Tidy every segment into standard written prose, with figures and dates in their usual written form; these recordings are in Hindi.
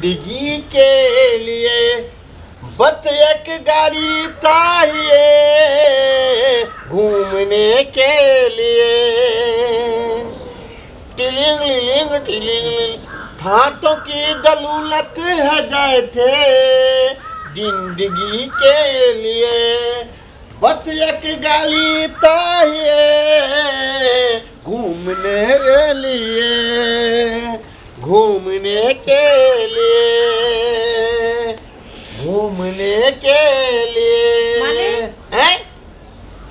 जिंदगी के लिए बस एक गाड़ी चाहिए घूमने के लिए। टिलिंग लिलिंग टिलिंग हाथों की दलूलत है जैसे जिंदगी के लिए बस एक गाड़ी चाहिए घूमने के लिए घूमने के लिए घूमने के लिए। हैं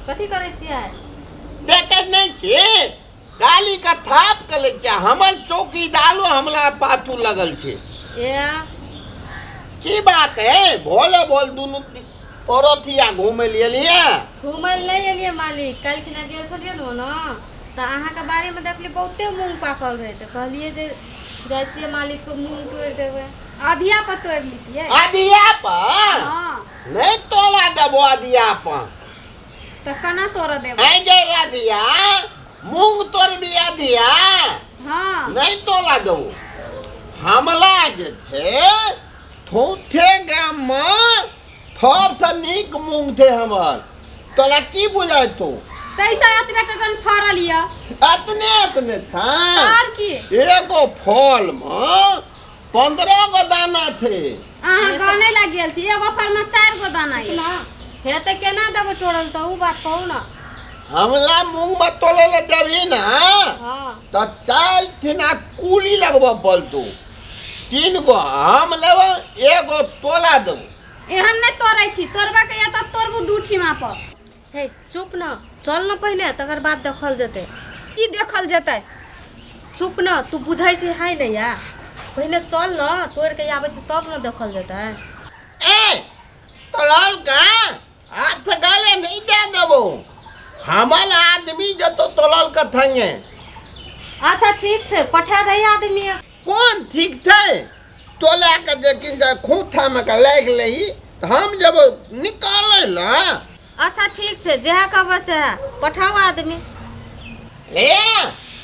कथी करे छियै? देखे नहीं छे गाली का थाप कर ले छियै। हमर चौकीदारो हमला पाछू लगल छे। ए की बात है? भोले बोल दुनु औरतिया घूमे लिए घूमल नहीं एलिए मालिक। कल खिना गेल छलिए न तो अहाँ के बारे में देखली बहुते मूंग पाकल रहे तो कहलिए जे जाय छियै मालिक को मूंग तोड़ देवे। आधिया पर तोड़ लीजिए। आधिया पर हाँ नहीं तोड़ा देबो आधिया पर तो कना तोड़ देबो? ऐ जे राधिया मूंग तोड़ भी आधिया हाँ नहीं तोड़ा दो। हमला जे थे थोथे गाम में थोप था नीक मूंग थे हमर तोला की बुझाय तो तैसा एतबे टन फरल य अतने था और की एगो फल में 15 गो दाना थे। अहाँ गाने लग गेल छी एगो फल में 4 गो दाना य ना हे त केना देबो तोड़ल तो उ बात कहू ना। हमला मूंग में तोले ले देबी ना हां तो चाल थिना कूली लगबो बोलतो 3 गो हम लेबो एगो तोला दो। एहन नहीं तोड़ै छी तोड़बा के या त तोड़बू दूठीमा पर। हे चुप न चल न पहले तकर बाद देखल जते। की देखल जेतै? चुप न तू बुझाई छै हाय नहीं या पहले चल न तोड़ के आबै छी तब न देखल जते। ए तोलाल का हाथ गाले नहीं दे देबो। हमल आदमी जतो तोलाल का थंगे। अच्छा ठीक छै पठा दे आदमी। कौन ठीक थे तोला के देखिन के खूंथा में का लाग लही हम जब निकाले ला। अच्छा ठीक छै जेहा कहबे से पठाओ आदमी। ले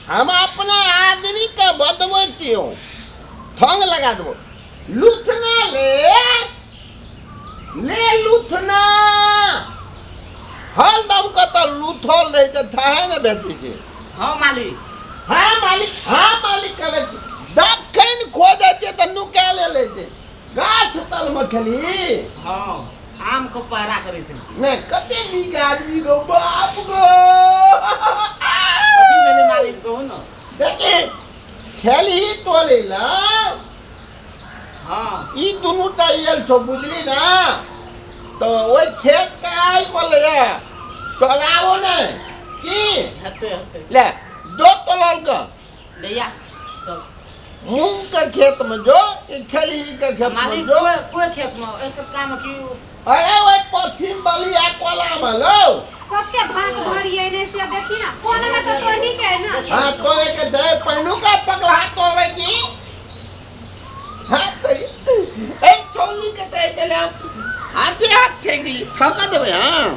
हम अपने आदमी के बदबतियो थंग लगा दो। लुथना ले लुथना हल दम का तो लुथल रहे तो थाहे न बेची छे। हाँ मालिक हाँ मालिक करे दखन खोदे छे त नुकाले ले छे गाछ तल में खली। हाँ आम को पहरा करे छे। ने कते नीक आदमी गो बाप गो। कथी भेलै मालिक कहू न। देखे खेली तोले ला हाँ ई दुनु ता येल छो बुझली ना तो ओई खेत के आइल बोले चलाओ ने की हते हते ले दो तलल का भैया चल मूंग के खेत में जो ई खेली के खेत में मालिक जो। कोई खेत में एक काम की अरे ओई पश्चिम बलिया कोला में लो कते भाग भरिए ने से देखी ना कोन में तो तोड़ी के ना। हां तोरे के दे पैनु का पगला तोड़े की हां तेरी ए चोली के दे चले हाथे हाथ ठेकली ठका देबे। हां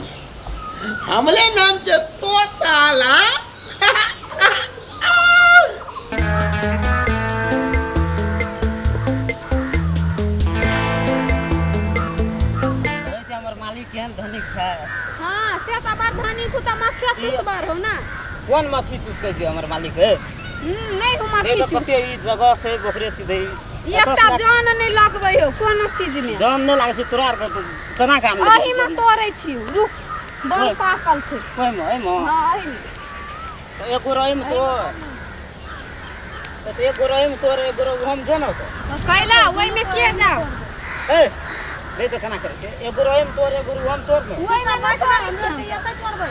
हमले नाम जे तोताला ऐसे हमर मालिक केहन धनिक छै। हां से त बार धनी को त मक्खिया चुसबार हो ना। कोन मक्खी चुसकै छै हमर मालिक नहीं हो मक्खी देखो चुस कते ई जगह से बकरे छी दे एकटा जान नहीं लगबै हो कोनो चीज में। जान नहीं लागे छै तोरा आर के केना काम अही में तोड़ै छी रुक बन पाकल छै। कोई में हां अही में तो एगो रही में तो एगो रही में तोरे एगो हम जनो तो कैला ओई में के जाओ ए ले तो केना करे छै एगो रही में तोरे एगो हम तोड़ ने ओई में बैठो हम एते तोड़बै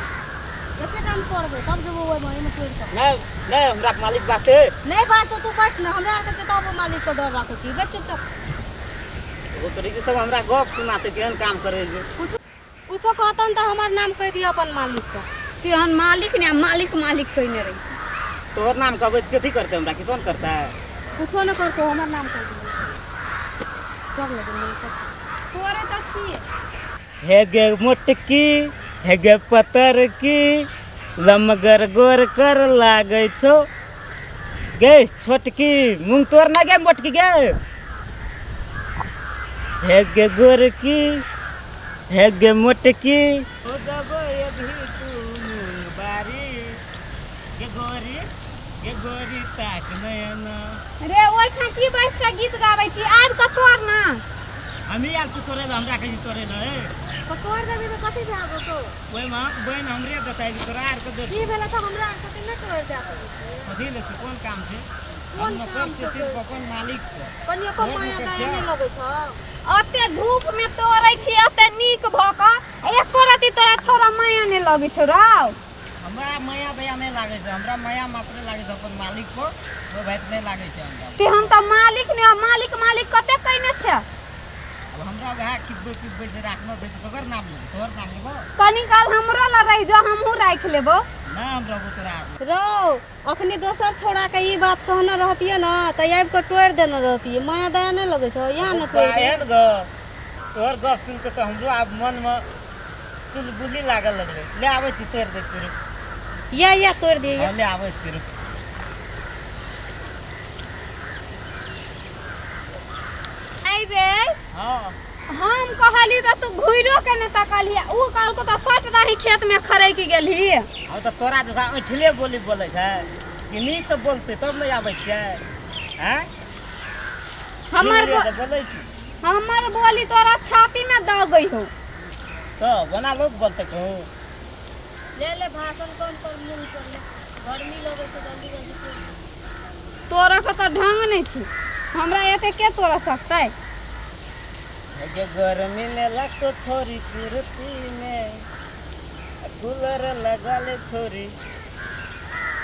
एते टाइम तोड़बै तब जब ओइ में एमे तोड़ के नहीं नहीं हमरा मालिक बाते नहीं बात तो तू बैठ ना हमरा के तब मालिक को डर राखै छी बैठ चुपचाप। वो तरीके सब हमरा गप सुनाते केहन काम करे छै। पूछो कहतन तो हमार नाम कह दिया अपन मालिक का। केहन मालिक ने मालिक मालिक कहने रही। तोहर नाम कहबै कथी करते हमरा किसान करता है। पूछो न करतो हमार नाम कह दिया सब लगे तोरे त छी हे गे मोटकी हे गे पतर की लमगर गोर कर लागे छो गे छोटकी मूंग तोड़ ना गे मोटकी गे है गे गोरकी है गे मोटकी हो जब अभी तू मूंग बारी गे गोरी ताक नयना रे ओइठा की बैठ के गीत गाबै छी आब क तोर ना हमी यार तू तोरे हमरा कहि तोरे न है तो तोर देबी तो कथि भए गो तो ओइ मां बहन हमरे बताइ तोरा आर के दे की भेला त हमरा कथि न तोर दे कथी ले से कोन काम छै कोन काम छै सिर्फ अपन मालिक के कनियो को माया दया नै लगै छ अते धूप में तोरै छी अते नीक भ क एको रति तोरा छोरा माया नै लगै छ राव हमरा माया दया नै लागै छै हमरा माया मात्र लागै छै अपन मालिक को ओ भाई नै लागै छै हमरा ते हम त मालिक नै मालिक कते कहने छ अब हमरा वहा किब्बे से राखना छै तो तोकर नाम ले तोहर नाम लेबो कनी काल हमरो ल रहि जो हमहू राख लेबो ना हमरा वो तोरा रौ अखनी दोसर छोड़ा के ई बात कहने रहतिए ना त आबि के टोड़ देने रहतिए माया दया नहीं लगे छो यहाँ न टोड़ दे एहन ग तोहर गप सुन के तो हमरो अब मन में चुलबुली लागल लगले ले आबै छी तोड़ दे छी या तोड़ दिए ले आबै छी आई रे हां हम कहली त तू घुइरो के न तकली उ काल को त सट दाही खेत में खरै की गेलही अब तो तोरा जका ऐठले बोली बोलै छै कि नीक से बोलते तब नहीं आबै छै हैं बोलै छी हमर बोली तोरा छाती में द गई हो तो बना लोग बोलते को ले भाषण कौन कर मुंह कर ले गर्मी लगे छै जल्दी तोरा के त ढंग नै छी हमरा एते के तोरा सकतै ये गर्मी में लगतो छोरी कुर्ती में कूलर लगा ले छोरी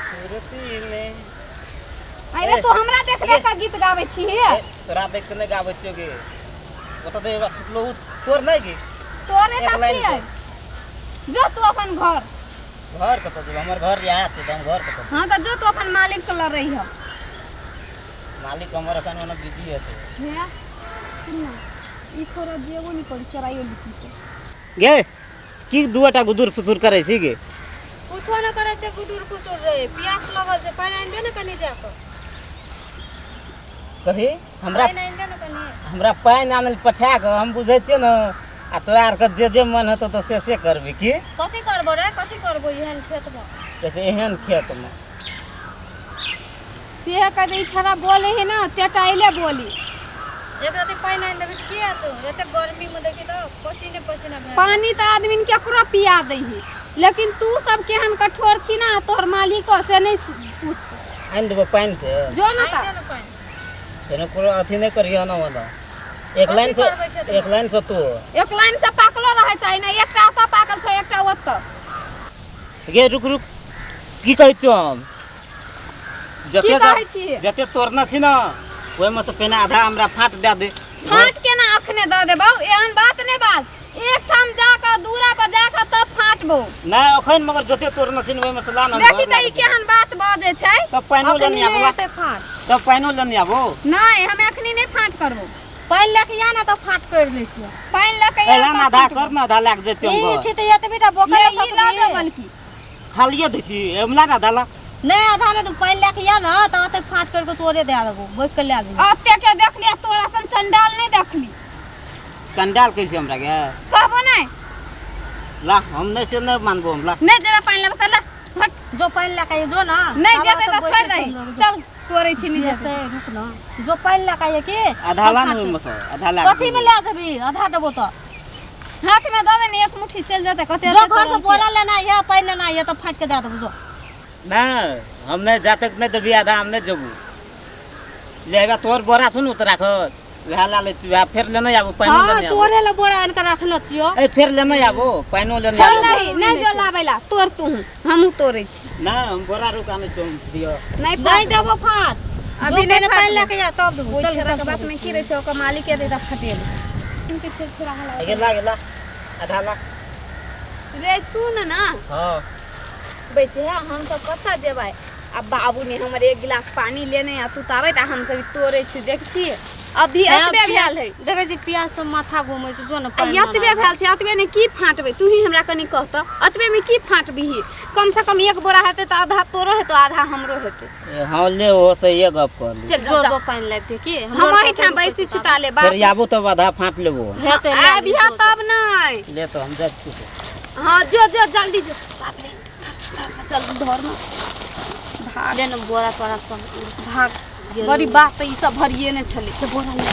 कुर्ती में अरे तू हमरा देख देख के गीत गाबै छी तोरा देख के नहीं गाबै छियोगे ओ तो देवा लो तोर नहीं गे तोरे एक त लाइन छी जो तू अपन घर के तो हमर घर यहाँ छै हम घर के तो हां त जो तू अपन मालिक के ल रही हो मालिक हमर अखन ओना बिजी है है सुन ई छोरा जेबो नहीं कर चराइयो लिखी से गे की दुआटा गुदुर फुसुर करे छी गे कुछो न करे छै गुदुर फुसुर रे प्यास लगल छै पानी आनि दे न कनी जाके कही हमरा पानी आनि दे न कनी हमरा पानी आनल पठा के हम बुझै छियै न आ तोरा आर के जे मन हेतौ तो से करबी की कथी करबो रे कथी करबो एहन खेत में जैसे एहन खेत में से कदे छरा बोले है ना चटाइले बोली एक रात पानी आनि देबी की हेतौ एते गर्मी में देखी त पसीने भए पानी त आदमी केकरो पिया दे है लेकिन तू सब केहन कठोर छी ना तोहर मालिक से नहीं पूछ आनि देबो पानी से जो ना आनि त दे न पानी तेने कोनो अथी नहीं करियो ना वाला एक लाइन से तू एक लाइन से पाकलो रहे चाहिए ना एकटा त पाकल छ एकटा ओत गे रुक की कहै छौ हम की कहै छी जते तोरना छी ना ओइ में से पहले आधा हमरा फाट दे दे फाट के ना अखने द देबौ एहन बात नहीं बात एक ठाम जाके दूरा पर जाके तब फाटबो नहीं अखन मगर जते तोरना छी ओइ में से लान हम देखी त ई केहन बात बाजे छै तब पानी लेने आबो एते फाट तब पानी लेने आबो नहीं हम अखनी नहीं फाट करबो पानी लेके या ना त फाट कर ले छियो पानी लेके एला ना आधा कर ना आधा लाग जेते ई हम छी त एते बेटा बोकरे ले ई ला दे बल्कि खालिए देसी एमला ना धाला नहीं आधा ने तू पानी लेके या ना त आते फाट करके तोरे दे देबो बैठ के ले देबो अत्ते के देख लिया तोरा सन चंडाल नहीं देखली चंडाल कैसे हमरा के कहबो नहीं ला हम नहीं से नहीं मानबो हम ला नहीं देबे पानी लेबे त ला हट जो पानी लेके जो ना नहीं जेते त छोड़ दही चल तोरे छी नहीं जेते जेते रुक ना जो पानी लेके ये की आधा ला न मस आधा लाग कथी में ले देबी आधा देबो त हाथ में दे देनी एक मुट्ठी चल जाते कते जो घर से बोरा लेना है पानी लेना है त फाट के दे देबो जो ना हम नहीं जाते नहीं देबी आधा हम नहीं जबू लेबा तोर बोरा सुन उतरा खर वहा ला ले फिर लेने आबो पानी हां लेने आबो तोरे ले बोरा आन के रखल छियो ए फिर लेने आबो पानी लेने छोड़ आबो दही नहीं जो लावेला तोर तू हमहू तोरे छी ना हम बोरा रुका नहीं तुम दियो नहीं नहीं देबो फाट अभी अभी नहीं नहीं पानी लेके या तब देबो कोई छरा के बात में की रे छौ का मालिक के देता फटेल इनके छे छोरा हला गेला आधा ला रे सुन ना हां वैसे है हम सब कत्ता जेबै अब बाबू ने हमर एक गिलास पानी लेने आ तू तावे त हम सब तोरे छी देख छी अभी एतबे भेल है देखै छी प्याज से माथा घूमै छै जो न एतबे भेल छै एतबे ने की फाटबै तू ही हमरा कनी कहत एतबे में की फाटबी कम से कम एक बोरा हेतै त आधा तोरो हेतौ आधा हमरो हेतै हाँ ले हो से ये गप कर ले चल जो जा दो पानी लाते की हम एही ठाम बैसी छिता ले बाप फिर आबो तब आधा फाट लेबो आबिया तब नहीं ले तो हम जात छी हां जो जो जल्दी जो बाप रे चल धर में भाग ले न बोरा तोरा चल भाग बड़ी बात ई सब भरिए ने छले के बोरा ले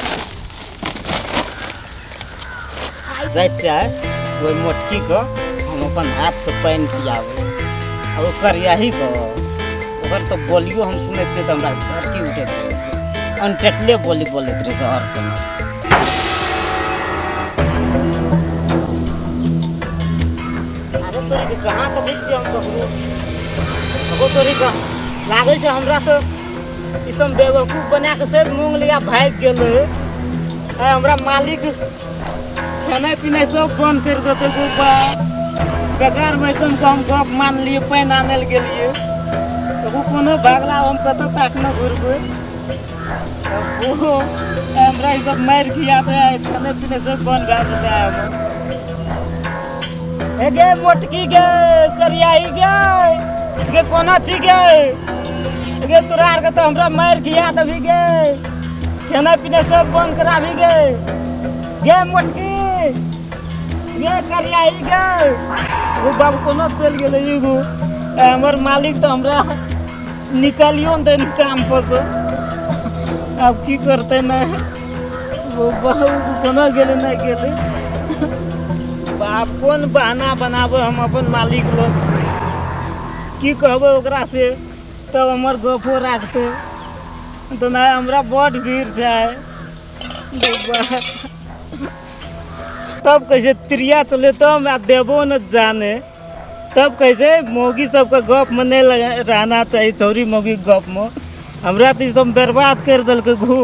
जाइत चाहे कोई मोटकी को हम अपन हाथ से पानी पियावे और ओकर यही को ओकर तो बोलियो हम सुनते थे तो हमरा झरकी उठे थे अनटेटले बोली बोलत रहे हर समय अरे तोरी के कहां तो बीच हम ककरो अगो तोरी का लागे छै हमरा तो ई सब बेवकूफ बना के सब मूंग लिया भाग गेल हमरा मालिक खाना पीना सब बंद कर देते गोपा बेकार मैसन को हम गप मान लिए पानी आने के लिए तो कोनो भागला हम कत तक न घुरबे वो हमरा ई सब मार किया था खाना पीना सब बंद कर देता है ए गे मोटकी गे करियाई गे कोना छी गे तोरा आर के तो हमरा मार किया दभी गे खाना पीना सब बंद करा भी गे मोटकी ये करियाई गे वो बाबू कोनो चल गेले एगो हमर मालिक तो हमरा निकालियो न दे काम पर से अब की करते ना वो बाबू कोनो गेले ना गेले बाप कौन बहाना बनाबो हम अपन मालिक लोग की कहबो ओकरा से तब हमर गपो राखते तो ना हमरा बड़ भीड़ छै तब कैसे त्रिया चले तब देबो न जाने तब कैसे मौगी सबका गप में नहीं रहना चाहिए छौरी मौगी गप में हमरा तो सब बर्बाद कर दिल घू